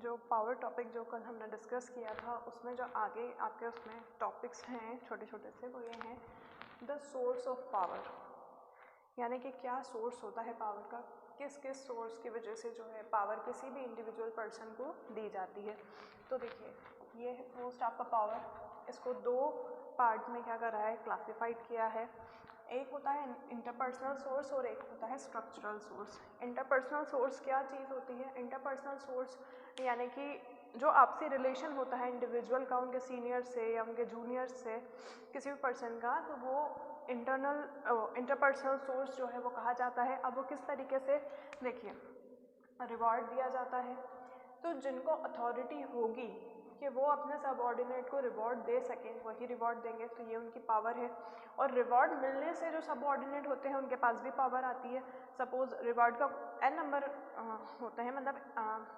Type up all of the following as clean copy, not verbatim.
जो power topic जो कल हमने डिस्कस किया था उसमें जो आगे आपके उसमें टॉपिक्स हैं छोटे छोटे से, वो ये हैं द सोर्स ऑफ पावर, यानी कि क्या सोर्स होता है पावर का, किस किस सोर्स की वजह से जो है पावर किसी भी इंडिविजुअल पर्सन को दी जाती है। तो देखिए ये है फर्स्ट आपका पावर, इसको दो पार्ट में क्या कर रहा है, क्लासिफाइड किया है। एक होता है इंटरपर्सनल सोर्स और एक होता है स्ट्रक्चरल सोर्स। इंटरपर्सनल सोर्स क्या चीज़ होती है? इंटरपर्सनल सोर्स यानी कि जो आपसे रिलेशन होता है इंडिविजुअल का उनके सीनियर से या उनके जूनियर से किसी भी पर्सन का, तो वो इंटरपर्सनल सोर्स जो है वो कहा जाता है। अब वो किस तरीके से, देखिए रिवॉर्ड दिया जाता है, तो जिनको अथॉरिटी होगी कि वो अपने सबऑर्डिनेट को रिवॉर्ड दे सकें वही रिवॉर्ड देंगे, तो ये उनकी पावर है। और रिवॉर्ड मिलने से जो सबऑर्डिनेट होते हैं उनके पास भी पावर आती है। सपोज़ रिवॉर्ड का n नंबर होते हैं, मतलब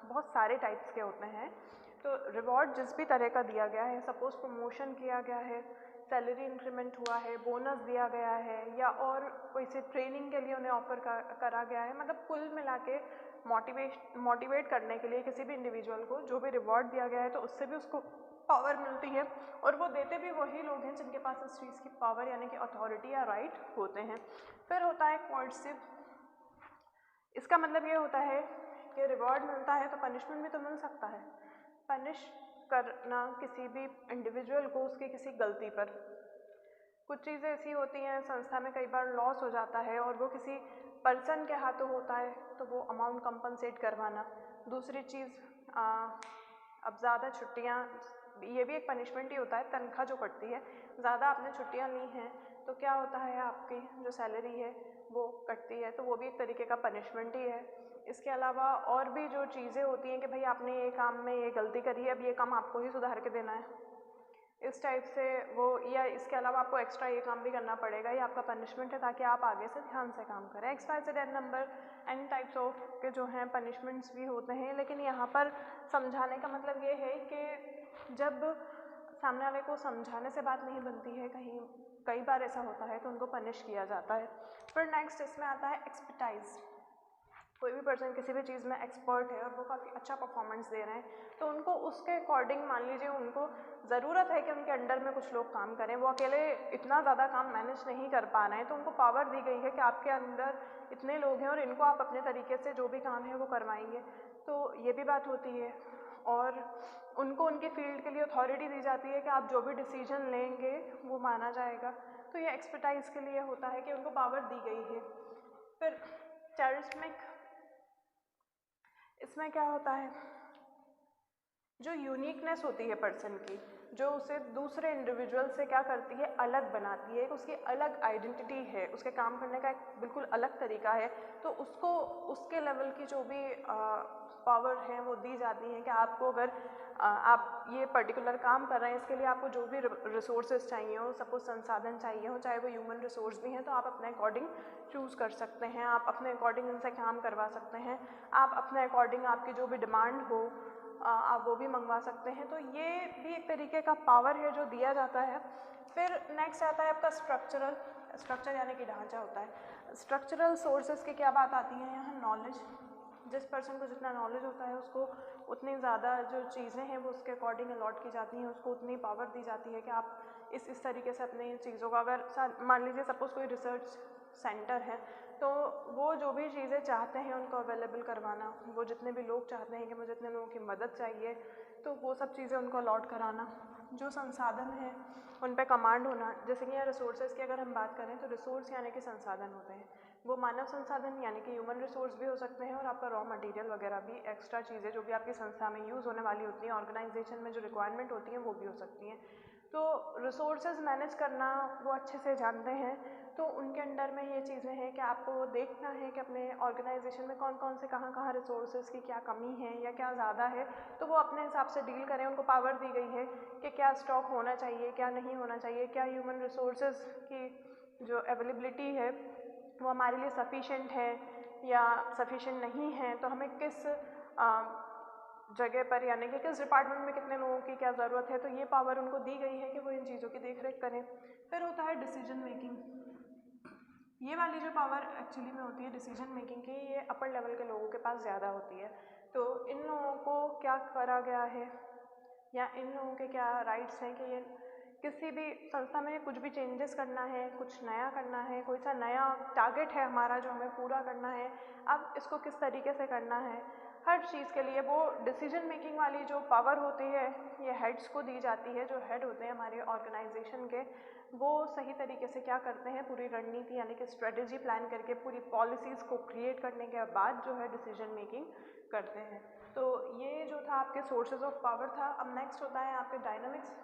बहुत सारे टाइप्स के होते हैं, तो रिवॉर्ड जिस भी तरह का दिया गया है, सपोज़ प्रमोशन किया गया है, सैलरी इंक्रीमेंट हुआ है, बोनस दिया गया है, या और कोई से ट्रेनिंग के लिए उन्हें ऑफर करा गया है, मतलब कुल मिला के मोटिवेट करने के लिए किसी भी इंडिविजुअल को जो भी रिवॉर्ड दिया गया है, तो उससे भी उसको पावर मिलती है। और वो देते भी वही लोग हैं जिनके पास इस चीज़ की पावर यानी कि अथॉरिटी या राइट होते हैं। फिर होता है कोर्सिव, इसका मतलब ये होता है कि रिवॉर्ड मिलता है तो पनिशमेंट भी तो मिल सकता है। पनिश करना किसी भी इंडिविजुअल को उसकी किसी गलती पर, कुछ चीज़ें ऐसी होती हैं संस्था में कई बार लॉस हो जाता है और वो किसी पर्सन के हाथों होता है, तो वो अमाउंट कंपनसेट करवाना। दूसरी चीज़ अब ज़्यादा छुट्टियाँ, ये भी एक पनिशमेंट ही होता है, तनख्वाह जो कटती है, ज़्यादा आपने छुट्टियाँ ली हैं तो क्या होता है आपकी जो सैलरी है वो कटती है, तो वो भी एक तरीके का पनिशमेंट ही है। इसके अलावा और भी जो चीज़ें होती हैं कि भाई आपने ये काम में ये गलती करी है, अब ये काम आपको ही सुधार के देना है, इस टाइप से वो, या इसके अलावा आपको एक्स्ट्रा ये काम भी करना पड़ेगा, ये आपका पनिशमेंट है ताकि आप आगे से ध्यान से काम करें। XYZ number n types of के जो हैं पनिशमेंट्स भी होते हैं, लेकिन यहाँ पर समझाने का मतलब ये है कि जब सामने वाले को समझाने से बात नहीं बनती है, कई बार ऐसा होता है तो उनको पनिश किया जाता है। फिर नेक्स्ट इसमें आता है एक्सपर्टाइज। कोई भी पर्सन किसी भी चीज़ में एक्सपर्ट है और वो काफ़ी अच्छा परफॉर्मेंस दे रहे हैं, तो उनको उसके अकॉर्डिंग, मान लीजिए उनको ज़रूरत है कि उनके अंडर में कुछ लोग काम करें, वो अकेले इतना ज़्यादा काम मैनेज नहीं कर पा रहे हैं, तो उनको पावर दी गई है कि आपके अंदर इतने लोग हैं और इनको आप अपने तरीके से जो भी काम है वो करवाएंगे, तो ये भी बात होती है। और उनको उनके फील्ड के लिए अथॉरिटी दी जाती है कि आप जो भी डिसीजन लेंगे वो माना जाएगा, तो ये एक्सपर्टाइज के लिए होता है कि उनको पावर दी गई है। फिर चैरिस्मिक, इसमें क्या होता है, जो यूनिकनेस होती है पर्सन की, जो उसे दूसरे इंडिविजुअल से क्या करती है, अलग बनाती है, उसकी अलग आइडेंटिटी है, उसके काम करने का एक बिल्कुल अलग तरीका है, तो उसको उसके लेवल की जो भी पावर है वो दी जाती है कि आपको अगर आप ये पर्टिकुलर काम कर रहे हैं, इसके लिए आपको जो भी रिसोर्सेज चाहिए हो, सपोज संसाधन चाहिए हो, चाहे वो ह्यूमन रिसोर्स भी हैं, तो आप अपने अकॉर्डिंग चूज़ कर सकते हैं, आप अपने अकॉर्डिंग इनसे काम करवा सकते हैं, आप अपने अकॉर्डिंग आपकी जो भी डिमांड हो आप वो भी मंगवा सकते हैं, तो ये भी एक तरीके का पावर है जो दिया जाता है। फिर नेक्स्ट आता है आपका स्ट्रक्चरल, स्ट्रक्चर यानी कि ढांचा होता है। स्ट्रक्चरल सोर्सेज की क्या बात आती है यहाँ, नॉलेज, जिस पर्सन को जितना नॉलेज होता है उसको उतनी ज़्यादा जो चीज़ें हैं वो उसके अकॉर्डिंग अलॉट की जाती हैं, उसको उतनी पावर दी जाती है कि आप इस तरीके से अपनी चीज़ों का, अगर मान लीजिए सपोज़ कोई रिसर्च सेंटर है, तो वो जो भी चीज़ें चाहते हैं उनको अवेलेबल करवाना, वो जितने भी लोग चाहते हैं कि मुझे जितने लोगों की मदद चाहिए, तो वो सब चीज़ें उनको अलॉट कराना। जो संसाधन है उन पे कमांड होना, जैसे कि यहाँ रिसोर्सेज की अगर हम बात करें तो रिसोर्स यानी कि संसाधन होते हैं, वो मानव संसाधन यानी कि ह्यूमन रिसोर्स भी हो सकते हैं, और आपका रॉ मटेरियल वगैरह भी, एक्स्ट्रा चीज़ें जो भी आपकी संस्था में यूज़ होने वाली होती हैं, ऑर्गेनाइजेशन में जो रिक्वायरमेंट होती हैं वो भी हो सकती हैं। तो रिसोर्सेज मैनेज करना वो अच्छे से जानते हैं, तो उनके अंडर में ये चीज़ें हैं कि आपको देखना है कि अपने ऑर्गेनाइजेशन में कौन कौन से कहाँ रिसोर्सेज की क्या कमी है या क्या ज़्यादा है, तो वो अपने हिसाब से डील करें। उनको पावर दी गई है कि क्या स्टॉक होना चाहिए, क्या नहीं होना चाहिए, क्या ह्यूमन रिसोर्सेज की जो अवेलेबिलिटी है वो हमारे लिए सफिशेंट है या सफिशेंट नहीं है, तो हमें किस जगह पर यानी कि किस डिपार्टमेंट में कितने लोगों की क्या ज़रूरत है, तो ये पावर उनको दी गई है कि वो इन चीज़ों की देखरेख करें। फिर होता है डिसीजन मेकिंग, ये वाली जो पावर एक्चुअली में होती है डिसीजन मेकिंग की, ये अपर लेवल के लोगों के पास ज़्यादा होती है। तो इन लोगों को क्या क्या करा गया है या इन लोगों के क्या राइट्स हैं कि ये किसी भी संस्था में कुछ भी चेंजेस करना है, कुछ नया करना है, कोई सा नया टारगेट है हमारा जो हमें पूरा करना है, अब इसको किस तरीके से करना है, हर चीज़ के लिए वो डिसीजन मेकिंग वाली जो पावर होती है ये हेड्स को दी जाती है। जो हेड होते हैं हमारे ऑर्गेनाइजेशन के, वो सही तरीके से क्या करते हैं, पूरी रणनीति यानी कि स्ट्रेटजी प्लान करके पूरी पॉलिसीज़ को क्रिएट करने के बाद जो है डिसीजन मेकिंग करते हैं। तो ये जो था आपके सोर्सेज ऑफ पावर था। अब नेक्स्ट होता है आपके डायनामिक्स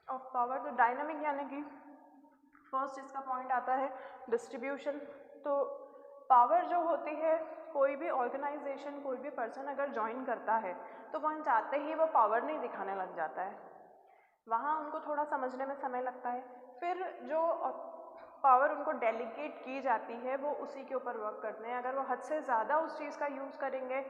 ऑफ पावर। तो डायनामिक यानी कि फर्स्ट इसका पॉइंट आता है डिस्ट्रीब्यूशन। तो पावर जो होती है, कोई भी ऑर्गेनाइजेशन, कोई भी पर्सन अगर ज्वाइन करता है तो वह चाहते ही वो पावर नहीं दिखाने लग जाता है, वहाँ उनको थोड़ा समझने में समय लगता है। फिर जो पावर उनको डेलीगेट की जाती है वो उसी के ऊपर वर्क करते हैं। अगर वो हद से ज़्यादा उस चीज़ का यूज़ करेंगे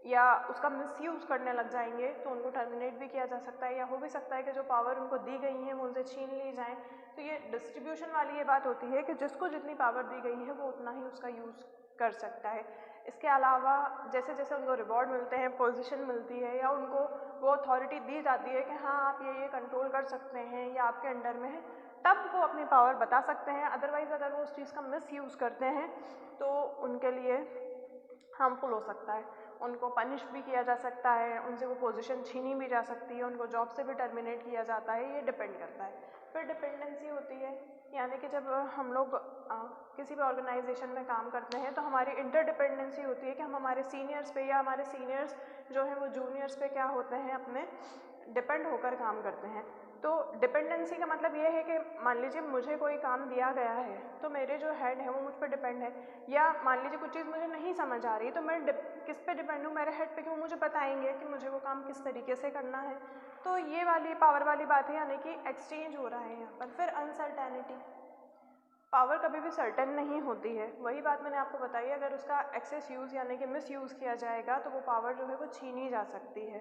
या उसका मिसयूज़ करने लग जाएंगे तो उनको टर्मिनेट भी किया जा सकता है, या हो भी सकता है कि जो पावर उनको दी गई है वो उनसे छीन ली जाए। तो ये डिस्ट्रीब्यूशन वाली ये बात होती है कि जिसको जितनी पावर दी गई है वो उतना ही उसका यूज़ कर सकता है। इसके अलावा जैसे जैसे उनको रिवॉर्ड मिलते हैं, पोजीशन मिलती है, या उनको वो अथॉरिटी दी जाती है कि हाँ आप ये कंट्रोल कर सकते हैं या आपके अंडर में है, तब वो अपनी पावर बता सकते हैं। अदरवाइज़ अगर वो उस चीज़ का मिसयूज़ करते हैं तो उनके लिए हार्मफुल हो सकता है, उनको पनिश भी किया जा सकता है, उनसे वो पोजीशन छीनी भी जा सकती है, उनको जॉब से भी टर्मिनेट किया जाता है। ये डिपेंड करता है। फिर डिपेंडेंसी होती है, यानी कि जब हम लोग किसी भी ऑर्गेनाइजेशन में काम करते हैं तो हमारी इंटरडिपेंडेंसी होती है कि हम हमारे सीनियर्स पे या हमारे सीनियर्स जो हैं वो जूनियर्स पे क्या होते हैं, अपने डिपेंड होकर काम करते हैं। तो डिपेंडेंसी का मतलब ये है कि मान लीजिए मुझे कोई काम दिया गया है तो मेरे जो हेड है वो मुझ पर डिपेंड है, या मान लीजिए कुछ चीज़ मुझे नहीं समझ आ रही तो मैं किस पे डिपेंड हूँ, मेरे हेड पे, कि वो मुझे बताएंगे कि मुझे वो काम किस तरीके से करना है। तो ये वाली पावर वाली बात है, यानी कि एक्सचेंज हो रहा है यहाँ पर। फिर अनसर्टेनिटी, पावर कभी भी सर्टेन नहीं होती है, वही बात मैंने आपको बताई, अगर उसका एक्सेस यूज़ यानी कि मिस यूज़ किया जाएगा तो वो पावर जो है वो छीनी जा सकती है।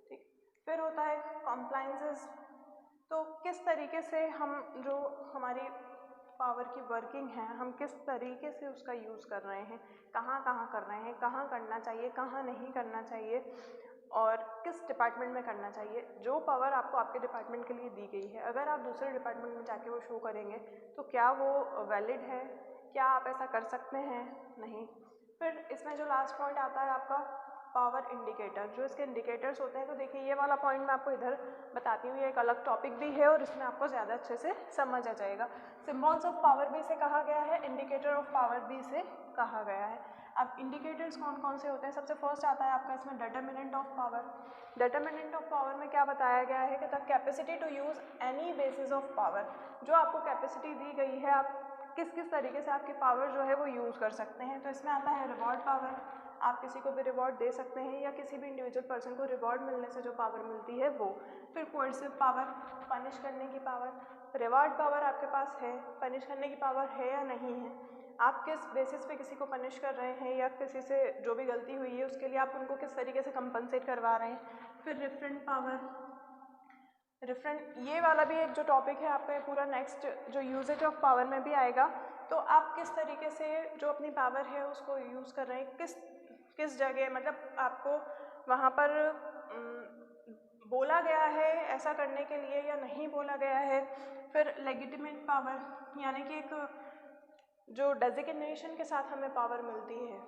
ठीक। फिर होता है कॉम्प्लायंसेस। तो किस तरीके से हम जो हमारी पावर की वर्किंग है, हम किस तरीके से उसका यूज़ कर रहे हैं, कहाँ कहाँ कर रहे हैं, कहाँ करना चाहिए, कहाँ नहीं करना चाहिए, और किस डिपार्टमेंट में करना चाहिए। जो पावर आपको आपके डिपार्टमेंट के लिए दी गई है, अगर आप दूसरे डिपार्टमेंट में जाके वो शो करेंगे तो क्या वो वैलिड है, क्या आप ऐसा कर सकते हैं, नहीं। फिर इसमें जो लास्ट पॉइंट आता है आपका पावर इंडिकेटर, जो इसके इंडिकेटर्स होते हैं। तो देखिए ये वाला पॉइंट मैं आपको इधर बताती हूँ, ये एक अलग टॉपिक भी है और इसमें आपको ज़्यादा अच्छे से समझ आ जाएगा। सिम्बॉल्स ऑफ पावर भी से कहा गया है, इंडिकेटर ऑफ पावर भी से कहा गया है। अब इंडिकेटर्स कौन कौन से होते हैं, सबसे फर्स्ट आता है आपका इसमें determinant of power. Determinant of power में क्या बताया गया है कि the capacity to use any basis of power, जो आपको कैपेसिटी दी गई है आप किस किस तरीके से आपकी पावर जो है वो यूज़ कर सकते हैं। तो इसमें आता है रिवॉर्ड पावर, आप किसी को भी रिवॉर्ड दे सकते हैं या किसी भी इंडिविजुअल पर्सन को रिवॉर्ड मिलने से जो पावर मिलती है वो। फिर कोर्सिव पावर, पनिश करने की पावर। रिवॉर्ड पावर आपके पास है, पनिश करने की पावर है या नहीं है, आप किस बेसिस पे किसी को पनिश कर रहे हैं या किसी से जो भी गलती हुई है उसके लिए आप उनको किस तरीके से कंपनसेट करवा रहे हैं। फिर रिफरेंट पावर, रिफरेंट ये वाला भी एक जो टॉपिक है आपका, पूरा नेक्स्ट जो यूजेज ऑफ पावर में भी आएगा। तो आप किस तरीके से जो अपनी पावर है उसको यूज़ कर रहे हैं, किस जगह, मतलब आपको वहाँ पर बोला गया है ऐसा करने के लिए या नहीं बोला गया है। फिर लेजिटिमेट पावर, यानी कि एक जो डेजिग्नेशन के साथ हमें पावर मिलती है,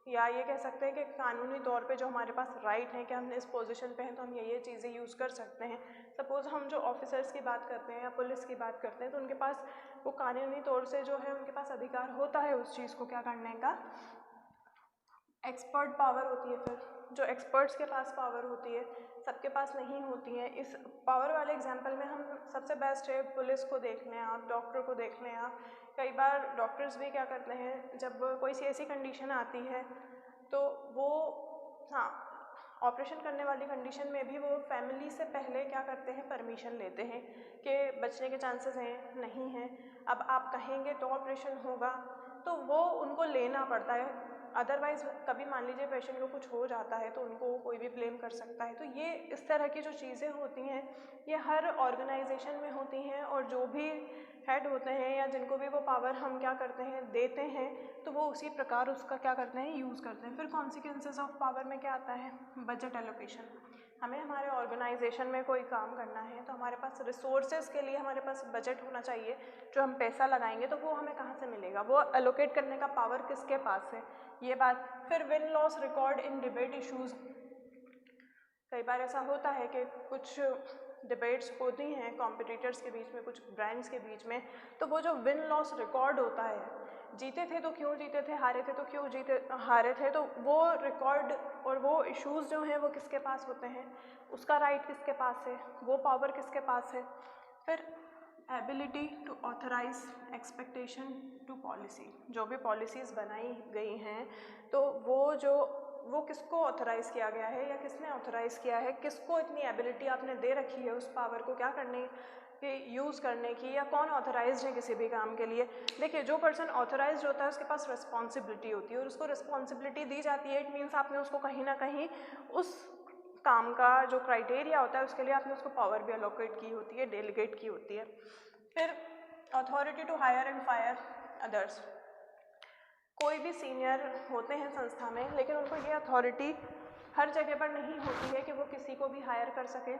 या ये कह सकते हैं कि कानूनी तौर पे जो हमारे पास राइट है कि हम इस पोजीशन पे हैं तो हम ये चीज़ें यूज़ कर सकते हैं। सपोज़ हम जो ऑफिसर्स की बात करते हैं या पुलिस की बात करते हैं तो उनके पास वो कानूनी तौर से जो है उनके पास अधिकार होता है उस चीज़ को क्या करने का। एक्सपर्ट पावर होती है, फिर जो एक्सपर्ट्स के पास पावर होती है सबके पास नहीं होती है। इस पावर वाले एग्जांपल में हम सबसे बेस्ट है पुलिस को देख लें आप, डॉक्टर को देख लें आप। कई बार डॉक्टर्स भी क्या करते हैं, जब कोई सी ऐसी कंडीशन आती है तो वो ऑपरेशन करने वाली कंडीशन में भी वो फैमिली से पहले क्या करते हैं, परमिशन लेते हैं कि बचने के चांसेस हैं नहीं हैं, अब आप कहेंगे तो ऑपरेशन होगा, तो वो उनको लेना पड़ता है। अदरवाइज़ कभी मान लीजिए पेशेंट को कुछ हो जाता है तो उनको कोई भी ब्लेम कर सकता है। तो ये इस तरह की जो चीज़ें होती हैं ये हर ऑर्गेनाइजेशन में होती हैं, और जो भी हेड होते हैं या जिनको भी वो पावर हम क्या करते हैं देते हैं, तो वो उसी प्रकार उसका क्या करते हैं यूज़ करते हैं। फिर कॉन्सिक्वेंसेस ऑफ पावर में क्या आता है, बजट एलोकेशन। हमें हमारे ऑर्गेनाइजेशन में कोई काम करना है तो हमारे पास रिसोर्सेज के लिए हमारे पास बजट होना चाहिए, जो हम पैसा लगाएंगे तो वो हमें कहाँ से मिलेगा, वो एलोकेट करने का पावर किसके पास है, ये बात। फिर win loss record in debate issues. कई बार ऐसा होता है कि कुछ डिबेट्स होती हैं कॉम्पिटिटर्स के बीच में, कुछ ब्रांड्स के बीच में, तो वो जो विन लॉस रिकॉर्ड होता है, जीते थे तो क्यों जीते थे, हारे थे तो क्यों हारे थे, तो वो रिकॉर्ड और वो इश्यूज़ जो हैं वो किसके पास होते हैं, उसका राइट किसके पास है, वो पावर किसके पास है। फिर ability to authorise expectation to policy. जो भी पॉलिसीज़ बनाई गई हैं तो वो किसको ऑथराइज़ किया गया है या किसने ऑथराइज़ किया है, किसको इतनी एबिलिटी आपने दे रखी है उस पावर को क्या करने के यूज़ करने की, या कौन ऑथराइज्ड है किसी भी काम के लिए। देखिए, जो पर्सन ऑथराइज्ड होता है उसके पास रिस्पॉन्सिबिलिटी होती है, और उसको रिस्पॉन्सिबिलिटी दी जाती है। इट मीन्स आपने उसको कहीं ना कहीं उस काम का जो क्राइटेरिया होता है उसके लिए आपने उसको पावर भी अलोकेट की होती है, डेलीगेट की होती है। फिर authority to hire and fire others. कोई भी सीनियर होते हैं संस्था में, लेकिन उनको ये अथॉरिटी हर जगह पर नहीं होती है कि वो किसी को भी हायर कर सके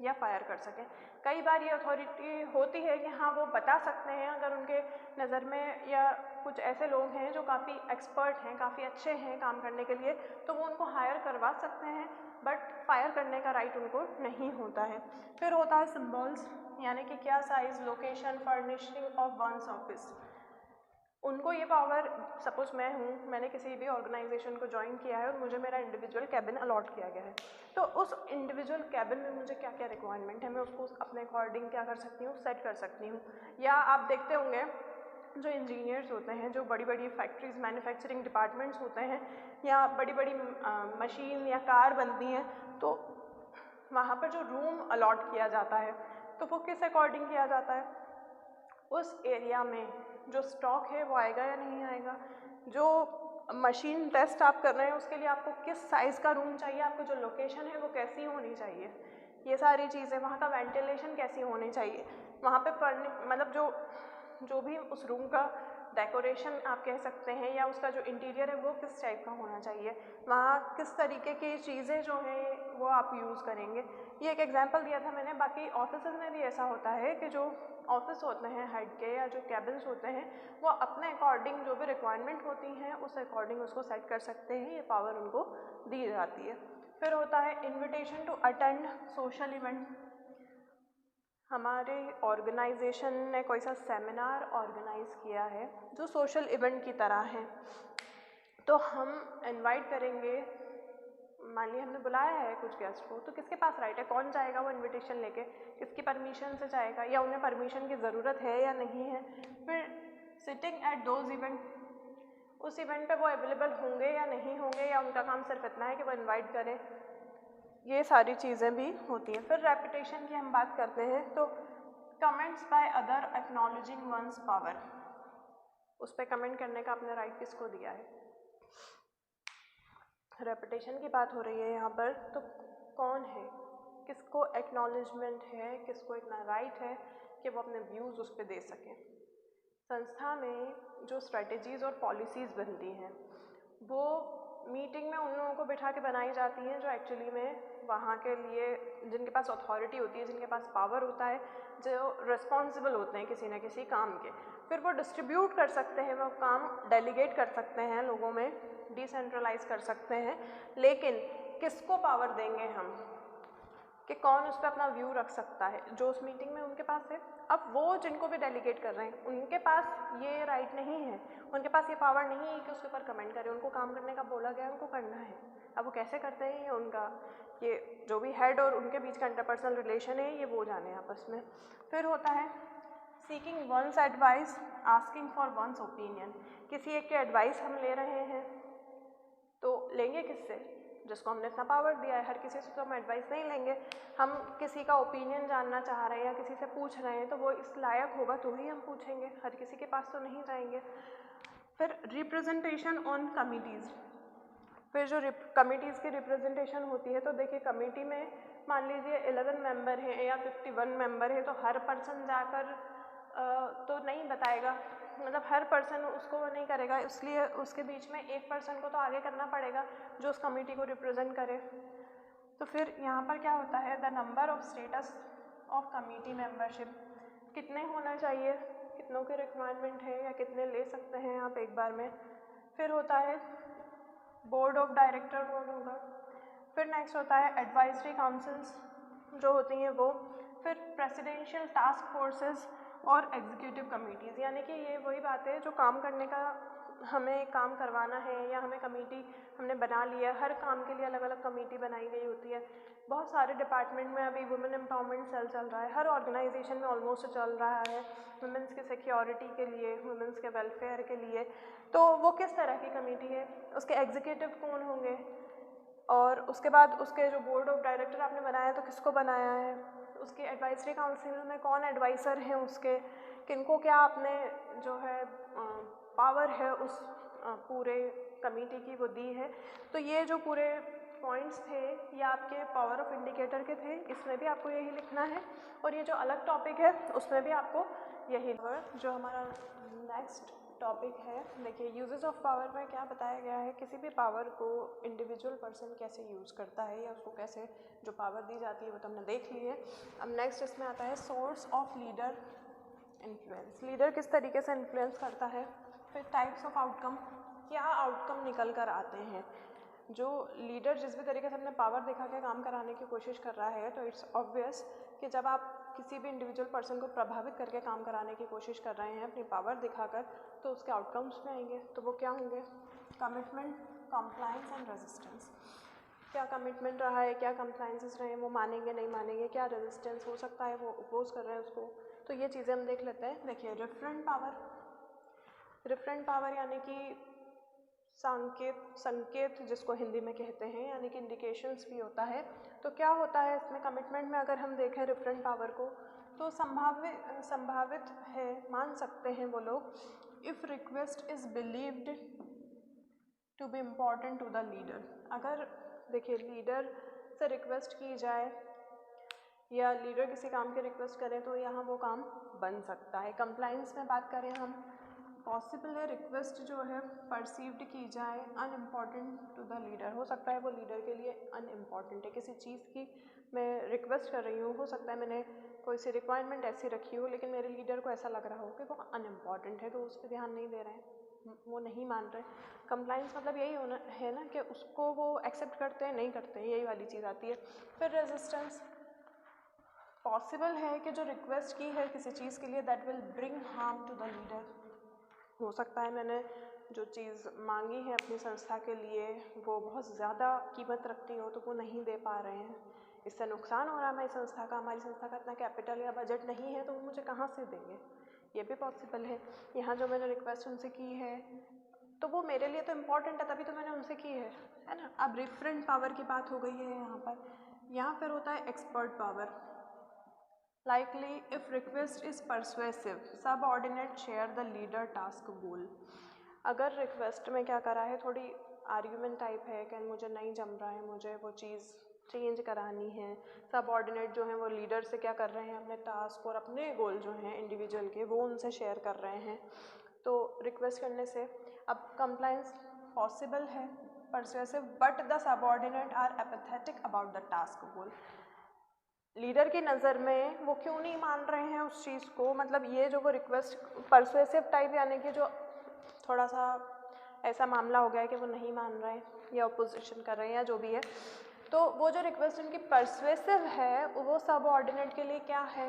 या फायर कर सके। कई बार ये अथॉरिटी होती है कि हाँ, वो बता सकते हैं अगर उनके नज़र में या कुछ ऐसे लोग हैं जो काफ़ी एक्सपर्ट हैं, काफ़ी अच्छे हैं काम करने के लिए, तो वो उनको हायर करवा सकते हैं, बट फायर करने का राइट उनको नहीं होता है। फिर होता है सिंबल्स, यानी कि क्या size, location, furnishing of one's office. उनको ये पावर, सपोज मैंने किसी भी ऑर्गेनाइजेशन को ज्वाइन किया है और मुझे मेरा इंडिविजुअल कैबिन अलॉट किया गया है, तो उस इंडिविजुअल कैबिन में मुझे क्या क्या रिक्वायरमेंट है, मैं उसको अपने अकॉर्डिंग क्या कर सकती हूँ, सेट कर सकती हूँ। या आप देखते होंगे जो इंजीनियर्स होते हैं, जो बड़ी बड़ी फैक्ट्रीज, मैन्युफैक्चरिंग डिपार्टमेंट्स होते हैं, या बड़ी बड़ी मशीन या कार बनती हैं, तो वहाँ पर जो रूम अलॉट किया जाता है तो वो किस अकॉर्डिंग किया जाता है, उस एरिया में जो स्टॉक है वो आएगा या नहीं आएगा, जो मशीन टेस्ट आप कर रहे हैं उसके लिए आपको किस साइज़ का रूम चाहिए, आपको जो लोकेशन है वो कैसी होनी चाहिए, ये सारी चीज़ें, वहाँ का वेंटिलेशन कैसी होनी चाहिए, वहाँ पे मतलब जो भी उस रूम का डेकोरेशन आप कह सकते हैं या उसका जो इंटीरियर है वो किस टाइप का होना चाहिए, वहाँ किस तरीके की चीज़ें जो हैं वो आप यूज़ करेंगे। ये एक एग्जांपल दिया था मैंने। बाकी ऑफिस में भी ऐसा होता है कि जो ऑफिस होते हैं हेड के या जो कैबिन्स होते हैं, वो अपने अकॉर्डिंग जो भी रिक्वायरमेंट होती हैं उस अकॉर्डिंग उसको सेट कर सकते हैं, ये पावर उनको दी जाती है। फिर होता है invitation to attend social event. हमारे ऑर्गेनाइजेशन ने कोई सा सेमिनार ऑर्गेनाइज़ किया है जो सोशल इवेंट की तरह है, तो हम इनवाइट करेंगे, मान लिया हमने बुलाया है कुछ गेस्ट को, तो किसके पास राइट है, कौन जाएगा वो इनविटेशन लेके, किसकी परमिशन से जाएगा, या उन्हें परमिशन की ज़रूरत है या नहीं है। फिर सिटिंग एट दोज इवेंट, उस इवेंट पे वो अवेलेबल होंगे या नहीं होंगे, या उनका काम सिर्फ इतना है कि वो इनवाइट करें, ये सारी चीज़ें भी होती हैं। फिर रेपुटेशन की हम बात करते हैं तो comments by other acknowledging one's power, उस पर कमेंट करने का आपने राइट किसको दिया है। रेपुटेशन की बात हो रही है यहाँ पर, तो कौन है, किसको एक्नॉलेजमेंट है, किसको इतना राइट है कि वो अपने व्यूज़ उस पर दे सकें। संस्था में जो स्ट्रेटजीज़ और पॉलिसीज़ बनती हैं वो मीटिंग में उन लोगों को बिठा के बनाई जाती हैं जो एक्चुअली में वहाँ के लिए, जिनके पास अथॉरिटी होती है, जिनके पास पावर होता है, जो रिस्पॉन्सिबल होते हैं किसी न किसी काम के। फिर वो डिस्ट्रीब्यूट कर सकते हैं, वो काम डेलीगेट कर सकते हैं लोगों में, डिसेंट्रलाइज कर सकते हैं, लेकिन किसको पावर देंगे हम कि कौन उस पर अपना व्यू रख सकता है, जो उस मीटिंग में उनके पास है। अब वो जिनको भी डेलीगेट कर रहे हैं उनके पास ये राइट नहीं है, उनके पास ये पावर नहीं है कि उसके ऊपर कमेंट करें, उनको काम करने का बोला गया है, उनको करना है। अब वो कैसे करते हैं ये उनका, ये जो भी हेड और उनके बीच का इंटरपर्सनल रिलेशन है ये वो जाने आपस में। फिर होता है seeking one's advice, asking for one's opinion. किसी एक के एडवाइस हम ले रहे हैं तो लेंगे किससे, जिसको हमने इतना पावर दिया है। हर किसी से तो हम एडवाइस नहीं लेंगे, हम किसी का ओपिनियन जानना चाह रहे हैं या किसी से पूछ रहे हैं तो वो इस लायक होगा तो ही हम पूछेंगे, हर किसी के पास तो नहीं जाएंगे। फिर रिप्रेजेंटेशन ऑन कमिटीज़, फिर जो कमिटीज़ की रिप्रेजेंटेशन होती है, तो देखिए कमेटी में मान लीजिए 11 मेंबर हैं या 51 मेंबर है, तो हर पर्सन जाकर तो नहीं बताएगा, मतलब हर पर्सन उसको नहीं करेगा, इसलिए उसके बीच में एक पर्सन को तो आगे करना पड़ेगा जो उस कमेटी को रिप्रेजेंट करे। तो फिर यहाँ पर क्या होता है, the number of status of committee membership, कितने होना चाहिए, कितनों की रिक्वायरमेंट है या कितने ले सकते हैं आप एक बार में। फिर होता है बोर्ड ऑफ डायरेक्टर कौन होगा, फिर नेक्स्ट होता है एडवाइजरी काउंसिल्स जो होती हैं वो, फिर प्रेसिडेंशियल टास्क फोर्सेस और एग्जीक्यूटिव कमेटीज़, यानी कि ये वही बात है जो काम करने का हमें काम करवाना है या हमें कमेटी हमने बना लिया, हर काम के लिए अलग अलग कमेटी बनाई गई होती है। बहुत सारे डिपार्टमेंट में अभी वुमेन एम्पावरमेंट सेल चल रहा है, हर ऑर्गेनाइजेशन में ऑलमोस्ट चल रहा है, वुमेंस की सिक्योरिटी के लिए, वुमेंस के वेलफेयर के लिए। तो वो किस तरह की कमेटी है, उसके एग्जीक्यूटिव कौन होंगे, और उसके बाद उसके जो बोर्ड ऑफ डायरेक्टर आपने बनाया तो किसको बनाया है, उसके एडवाइजरी काउंसिल में कौन एडवाइज़र हैं उसके, किनको क्या आपने जो है पावर है उस पूरे कमेटी की वो दी है। तो ये जो पूरे पॉइंट्स थे ये आपके पावर ऑफ इंडिकेटर के थे, इसमें भी आपको यही लिखना है, और ये जो अलग टॉपिक है उसमें भी आपको यही। जो हमारा नेक्स्ट टॉपिक है, देखिए यूजेस ऑफ पावर में क्या बताया गया है, किसी भी पावर को इंडिविजुअल पर्सन कैसे यूज़ करता है या उसको कैसे जो पावर दी जाती है वो तो हमने देख ली है। अब नेक्स्ट इसमें आता है source of leader influence, leader किस तरीके से इन्फ्लुएंस करता है। फिर टाइप्स ऑफ आउटकम, क्या आउटकम निकल कर आते हैं, जो लीडर जिस भी तरीके से अपने पावर दिखा के काम कराने की कोशिश कर रहा है, तो इट्स ऑब्वियस कि जब आप किसी भी इंडिविजुअल पर्सन को प्रभावित करके काम कराने की कोशिश कर रहे हैं अपनी पावर दिखाकर, तो उसके आउटकम्स में आएंगे। तो वो क्या होंगे, कमिटमेंट, कंप्लायंस एंड रेजिस्टेंस, क्या कमिटमेंट रहा है, क्या कंप्लायंसेस रहे हैं, वो मानेंगे नहीं मानेंगे, क्या रेजिस्टेंस हो सकता है, वो अपोज कर रहे हैं उसको, तो ये चीज़ें हम देख लेते हैं। देखिए रिफरेंट पावर, रिफरेंट पावर यानी कि संकेत जिसको हिंदी में कहते हैं, यानी कि इंडिकेशंस भी होता है। तो क्या होता है इसमें, कमिटमेंट में अगर हम देखें रिफरेंट पावर को, तो संभावित है, मान सकते हैं वो लोग, if request is believed to be important to the leader, अगर देखिए लीडर से रिक्वेस्ट की जाए या लीडर किसी काम की रिक्वेस्ट करें तो यहाँ वो काम बन सकता है। कंप्लायंस में बात करें हम, पॉसिबल है रिक्वेस्ट जो है परसीव्ड की जाए अनइम्पॉर्टेंट टू द लीडर, हो सकता है वो लीडर के लिए अनइम्पॉर्टेंट है, किसी चीज़ की मैं रिक्वेस्ट कर रही हूँ, हो सकता है मैंने कोई सी रिक्वायरमेंट ऐसी रखी हो लेकिन मेरे लीडर को ऐसा लग रहा हो कि वो अनइम्पॉर्टेंट है, तो उस पर ध्यान नहीं दे रहे हैं, वो नहीं मान रहे। कंप्लायंस मतलब यही होना है ना कि उसको वो एक्सेप्ट करते हैं नहीं करते हैं, यही वाली चीज़ आती है। फिर रेजिस्टेंस, पॉसिबल है कि जो रिक्वेस्ट की है किसी चीज़ के लिए that will bring harm to the leader, हो सकता है मैंने जो चीज़ मांगी है अपनी संस्था के लिए वो बहुत ज़्यादा कीमत रखती हो तो वो नहीं दे पा रहे हैं, इससे नुकसान हो रहा है हमारी संस्था का, हमारी संस्था का इतना कैपिटल या बजट नहीं है तो वो मुझे कहाँ से देंगे, ये भी पॉसिबल है। यहाँ जो मैंने रिक्वेस्ट उनसे की है तो वो मेरे लिए तो इम्पॉर्टेंट है तभी तो मैंने उनसे की है ना। अब रिफरेंट पावर की बात हो गई है यहाँ पर, यहाँ फिर होता है expert power, likely if request is persuasive subordinate share the leader task goal, अगर रिक्वेस्ट में क्या करा है थोड़ी आर्ग्यूमेंट टाइप है कि मुझे नहीं जम रहा है, मुझे वो चीज़ चेंज करानी है, सबऑर्डिनेट जो हैं वो लीडर से क्या कर रहे हैं अपने टास्क और अपने गोल जो हैं इंडिविजुअल के वो उनसे शेयर कर रहे हैं, तो रिक्वेस्ट करने से। अब कंप्लायंस पॉसिबल है persuasive but the subordinate are apathetic about the task goal, leader की नज़र में वो क्यों नहीं मान रहे हैं उस चीज़ को, मतलब ये जो वो रिक्वेस्ट परसुएसिव टाइप यानी कि जो थोड़ा सा ऐसा मामला हो गया है कि वो नहीं मान रहे हैं या अपोजिशन कर रहे हैं या जो भी है, तो वो जो रिक्वेस्ट उनकी परसुएसिव है वो सबऑर्डिनेट के लिए क्या है,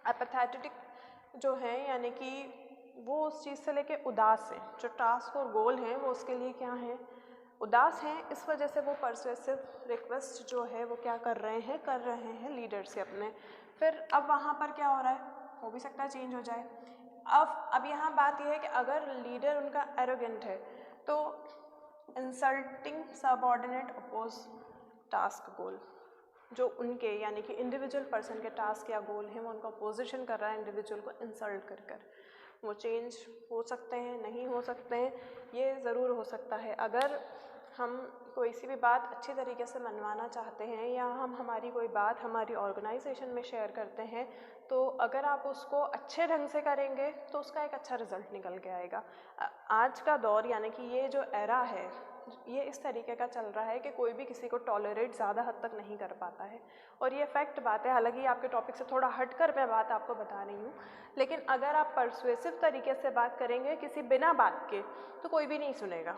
एपैथेटिक जो है, यानी कि वो उस चीज़ से लेके उदास है, जो टास्क और गोल हैं वो उसके लिए क्या है, उदास हैं, इस वजह से वो परसुएसिव रिक्वेस्ट जो है वो क्या कर रहे हैं लीडर से अपने। फिर अब वहाँ पर क्या हो रहा है, हो भी सकता है चेंज हो जाए। अब यहाँ बात यह है कि अगर लीडर उनका एरोगेंट है तो इंसल्टिंग सबऑर्डिनेट अपोज टास्क गोल, जो उनके यानी कि इंडिविजुअल पर्सन के टास्क या गोल हैं वो उनका अपोजिशन कर रहा है इंडिविजुअल को इंसल्ट कर कर, वो चेंज हो सकते हैं, नहीं हो सकते हैं, ये ज़रूर हो सकता है। अगर हम कोई सी भी बात अच्छी तरीके से मनवाना चाहते हैं या हम हमारी कोई बात हमारी ऑर्गेनाइजेशन में शेयर करते हैं, तो अगर आप उसको अच्छे ढंग से करेंगे तो उसका एक अच्छा रिजल्ट निकल के आएगा। आज का दौर यानी कि ये जो एरा है ये इस तरीके का चल रहा है कि कोई भी किसी को टॉलरेट ज़्यादा हद तक नहीं कर पाता है, और ये फैक्ट बात है। हालांकि आपके टॉपिक से थोड़ा हटकर मैं बात आपको बता रही हूँ, लेकिन अगर आप परसुएसिव तरीके से बात करेंगे किसी बिना बात के, तो कोई भी नहीं सुनेगा।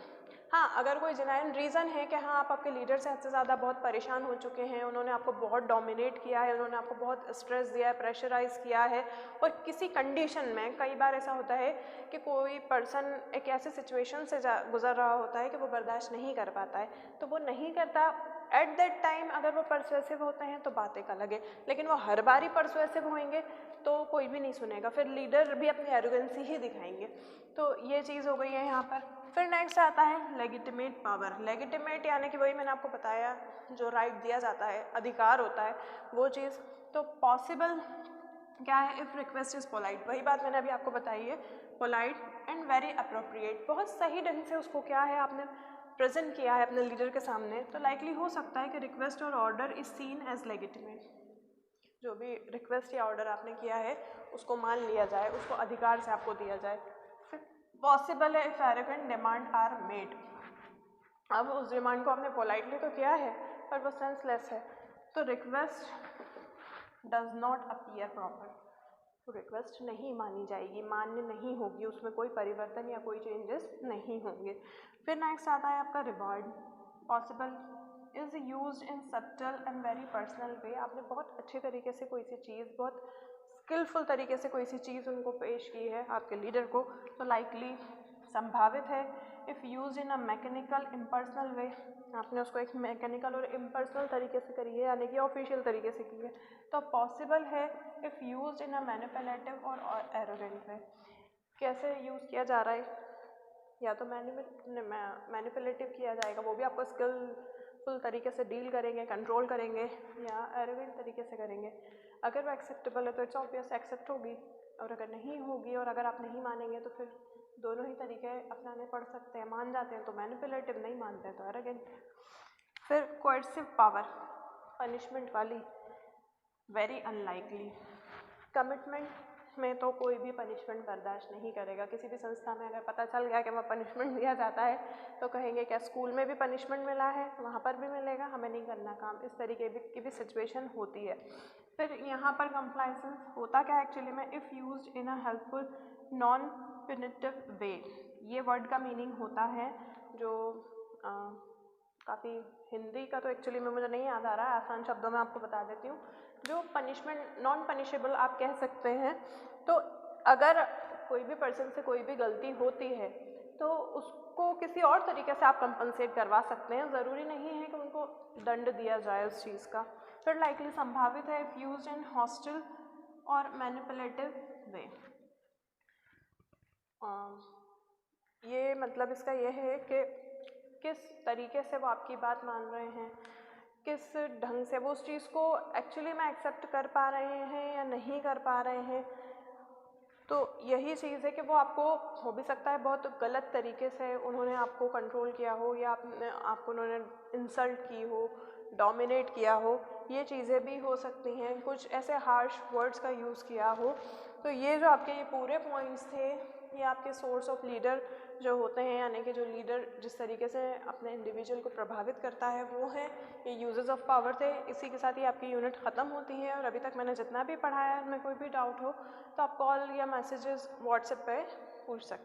हाँ, अगर कोई जेन्युइन रीज़न है कि हाँ आप आपके लीडर से हद से ज़्यादा बहुत परेशान हो चुके हैं, उन्होंने आपको बहुत डोमिनेट किया है, उन्होंने आपको बहुत स्ट्रेस दिया है, प्रेशराइज़ किया है, और किसी कंडीशन में कई बार ऐसा होता है कि कोई पर्सन एक ऐसे सिचुएशन से गुजर रहा होता है कि वो बर्दाश्त नहीं कर पाता है, तो वो नहीं करता एट दैट टाइम। अगर वो परसुएसिव होते हैं तो बात एक अलग है, लेकिन वो हर बार ही परसुएसिव होंगे तो कोई भी नहीं सुनेगा, फिर लीडर भी अपनी एरोगेंसी ही दिखाएंगे। तो ये चीज़ हो गई है यहाँ पर। फिर नेक्स्ट आता है लेजिटिमेट पावर। लेजिटिमेट यानी कि वही मैंने आपको बताया, जो राइट दिया जाता है, अधिकार होता है वो चीज़। तो पॉसिबल क्या है, इफ़ रिक्वेस्ट इज़ पोलाइट, वही बात मैंने अभी आपको बताई है, पोलाइट एंड वेरी अप्रोप्रिएट, बहुत सही ढंग से उसको क्या है आपने प्रेजेंट किया है अपने लीडर के सामने, तो लाइकली हो सकता है कि रिक्वेस्ट और order is seen as legitimate. जो भी रिक्वेस्ट या ऑर्डर आपने किया है उसको मान लिया जाए, उसको अधिकार से आपको दिया जाए। फिर पॉसिबल है if arrogant demand are made. अब उस डिमांड को आपने पोलाइटली तो किया है पर वो सेंसलेस है, तो request does not appear proper, तो रिक्वेस्ट नहीं मानी जाएगी, मान्य नहीं होगी, उसमें कोई परिवर्तन या कोई चेंजेस नहीं होंगे। फिर नेक्स्ट आता है आपका reward. Possible is used in subtle and very personal way. आपने बहुत अच्छे तरीके से कोई सी चीज़, बहुत स्किलफुल तरीके से कोई सी चीज़ उनको पेश की है आपके लीडर को, तो लाइकली संभावित है। If use in a mechanical impersonal way, आपने उसको एक मैकेनिकल और इम्पर्सनल तरीके से करी है यानी कि ऑफिशियल तरीके से की है, तो पॉसिबल है if use in a manipulative और एरोगेंट वे। कैसे यूज़ किया जा रहा है, या तो मैनिपुलेटिव किया जाएगा, वो भी आपको स्किलफुल तरीके से डील करेंगे, कंट्रोल करेंगे, या एरोगेंट तरीके से करेंगे। अगर वो एक्सेप्टेबल है तो इट्स ऑब्वियस एक्सेप्ट होगी, और अगर नहीं होगी और अगर आप नहीं मानेंगे तो फिर दोनों ही तरीके अपनाने पड़ सकते हैं। मान जाते हैं तो मैनिपुलेटिव, नहीं मानते हैं तो एरोगेंट। फिर कोएर्सिव पावर, पनिशमेंट वाली, वेरी अनलाइकली। कमिटमेंट में तो कोई भी पनिशमेंट बर्दाश्त नहीं करेगा। किसी भी संस्था में अगर पता चल गया कि वहाँ पनिशमेंट दिया जाता है तो कहेंगे क्या स्कूल में भी पनिशमेंट मिला है, वहाँ पर भी मिलेगा, हमें नहीं करना काम, इस तरीके की भी सिचुएशन होती है। फिर यहाँ पर कंप्लायंस होता क्या है एक्चुअली में, if used in a helpful non punitive way. ये वर्ड का मीनिंग होता है जो काफ़ी, हिंदी का तो एक्चुअली में मुझे नहीं याद आ रहा है, आसान शब्दों में आपको बता देती हूँ। जो पनिशमेंट नॉन पनिशेबल आप कह सकते हैं, तो अगर कोई भी पर्सन से कोई भी गलती होती है तो उसको किसी और तरीके से आप कंपनसेट करवा सकते हैं, ज़रूरी नहीं है कि उनको दंड दिया जाए उस चीज़ का। फिर लाइकली संभावित है इफ़ यूज्ड इन हॉस्टिल और मैनिपुलेटिव वे। ये मतलब इसका ये है कि किस तरीके से वो आपकी बात मान रहे हैं, किस ढंग से वो उस चीज़ को एक्चुअली में एक्सेप्ट कर पा रहे हैं या नहीं कर पा रहे हैं। तो यही चीज़ है कि वो आपको, हो भी सकता है बहुत गलत तरीके से उन्होंने आपको कंट्रोल किया हो, या आपको उन्होंने इंसल्ट की हो, डोमिनेट किया हो, ये चीज़ें भी हो सकती हैं। कुछ ऐसे हार्श वर्ड्स का यूज़ किया हो। तो ये जो आपके ये पूरे पॉइंट्स थे, ये आपके सोर्स ऑफ लीडर जो होते हैं, यानी कि जो लीडर जिस तरीके से अपने इंडिविजुअल को प्रभावित करता है, वो है ये यूजेस ऑफ पावर थे। इसी के साथ ही आपकी यूनिट ख़त्म होती है, और अभी तक मैंने जितना भी पढ़ाया है, उनमें कोई भी डाउट हो तो आप कॉल या मैसेजेस व्हाट्सएप पे पूछ सकते हैं।